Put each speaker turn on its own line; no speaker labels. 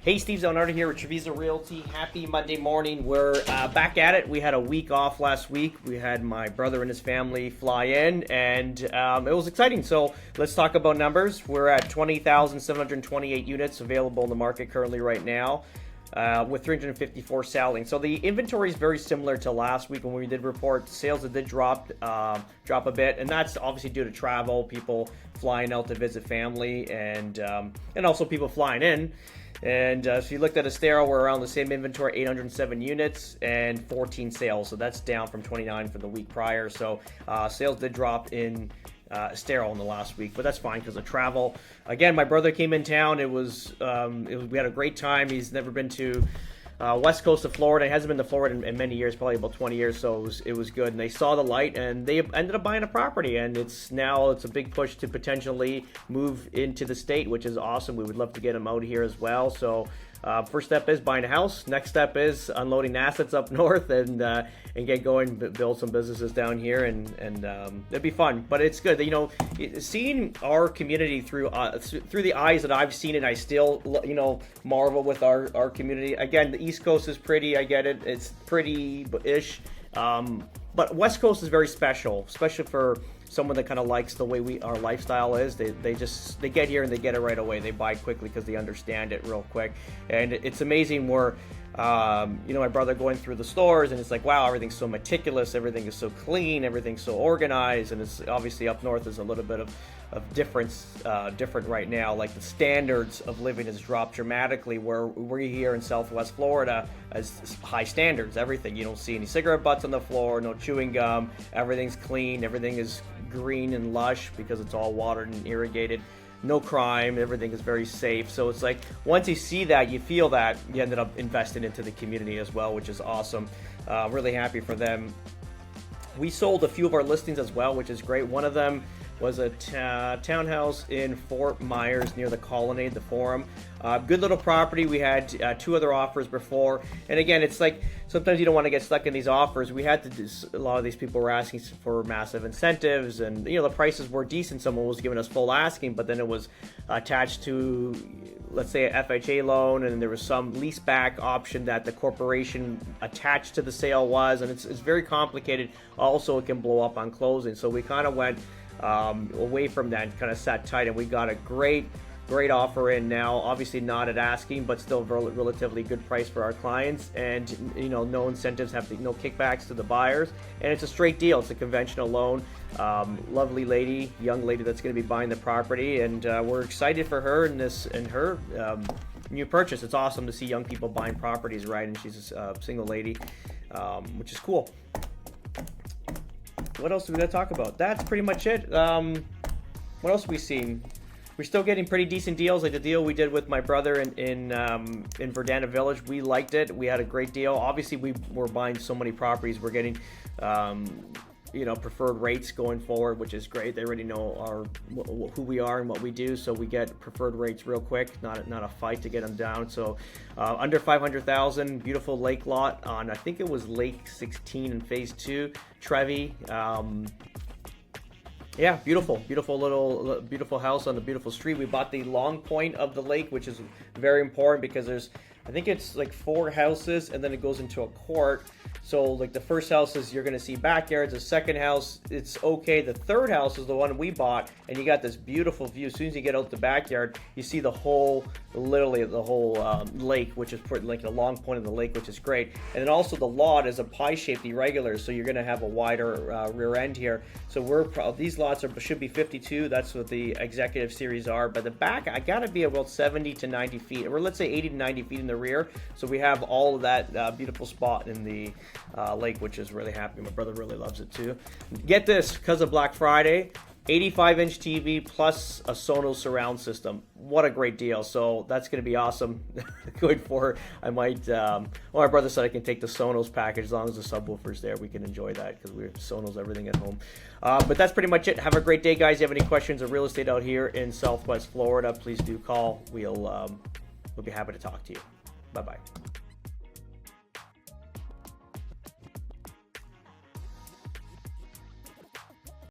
Hey, Steve Zonardi here with Treviso Realty. Happy Monday morning. We're back at it. We had a week off last week. We had my brother and his family fly in, and it was exciting. So let's talk about numbers. We're at 20,728 units available in the market currently right now. With 354 selling. So the inventory is very similar to last week when we did report. Sales did drop a bit, and that's obviously due to travel, people flying out to visit family, and also people flying in. And so you looked at Estero, we're around the same inventory, 807 units and 14 sales. So that's down from 29 from the week prior. So sales did drop in Estero in the last week, but that's fine because of travel. Again, my brother came in town. We had a great time. He's never been to west coast of Florida. He hasn't been to Florida in many years, probably about 20 years. So it was good. And they saw the light, and they ended up buying a property. And it's a big push to potentially move into the state, which is awesome. We would love to get them out here as well. So first step is buying a house. Next step is unloading assets up north and get going, build some businesses down here, and it'd be fun. But it's good, seeing our community through the eyes that I've seen it. I still marvel with our community. Again, the East Coast is pretty. I get it. It's pretty-ish. But West Coast is very special, especially for someone that kind of likes the way our lifestyle is. They get here and they get it right away. They buy quickly because they understand it real quick. And it's amazing where, my brother going through the stores, and it's like, wow, everything's so meticulous, everything is so clean, everything's so organized. And it's obviously up north is a little bit of different right now. Like the standards of living has dropped dramatically, where we're here in Southwest Florida as high standards. Everything, you don't see any cigarette butts on the floor, no chewing gum, everything's clean, everything is green and lush because it's all watered and irrigated. No crime, everything is very safe. So it's like, once you see that, you feel that, you ended up investing into the community as well, which is awesome. Really happy for them. We sold a few of our listings as well, which is great. One of them was a townhouse in Fort Myers near the Colonnade, the Forum. Good little property. We had two other offers before. And again, it's like, sometimes you don't want to get stuck in these offers. We had to do, a lot of these people were asking for massive incentives, and the prices were decent. Someone was giving us full asking, but then it was attached to, let's say, a FHA loan, and there was some lease back option that the corporation attached to the sale was, and it's very complicated. Also, it can blow up on closing. So we kind of went away from that and kind of sat tight, and we got a great offer in now. Obviously not at asking, but still relatively good price for our clients, and no incentives, no kickbacks to the buyers, and it's a straight deal. It's a conventional loan. Lovely lady, young lady that's going to be buying the property, and we're excited for her and her new purchase. It's awesome to see young people buying properties, right? And she's a single lady, which is cool. What else do we got to talk about? That's pretty much it. What else have we seen? We're still getting pretty decent deals, like the deal we did with my brother in Verdana Village. We liked it. We had a great deal. Obviously, we were buying so many properties. We're getting, preferred rates going forward, which is great. They already know who we are and what we do, so we get preferred rates real quick. Not a fight to get them down. So under 500,000, beautiful lake lot on, I think it was Lake 16 in Phase 2, Trevi. Yeah, beautiful house on the beautiful street. We bought the long point of the lake, which is very important because I think it's like 4 houses, and then it goes into a court. So like the first house is, you're going to see backyards. The second house, it's okay. The third house is the one we bought, and you got this beautiful view. As soon as you get out the backyard, you see literally the whole lake, which is like the long point of the lake, which is great. And then also the lot is a pie-shaped irregular, so you're going to have a wider rear end here. So these lots should be 52. That's what the executive series are. But the back, I got to be about 70 to 90 feet, or let's say 80 to 90 feet in the rear. So we have all of that beautiful spot in the lake, which is really happy. My brother really loves it too. Get this, because of Black Friday, 85-inch TV plus a Sonos surround system. What a great deal. So that's going to be awesome. Going forward, I might, my brother said I can take the Sonos package as long as the subwoofer's there. We can enjoy that because we have Sonos everything at home. But that's pretty much it. Have a great day, guys. If you have any questions of real estate out here in Southwest Florida, please do call. We'll be happy to talk to you. Bye-bye.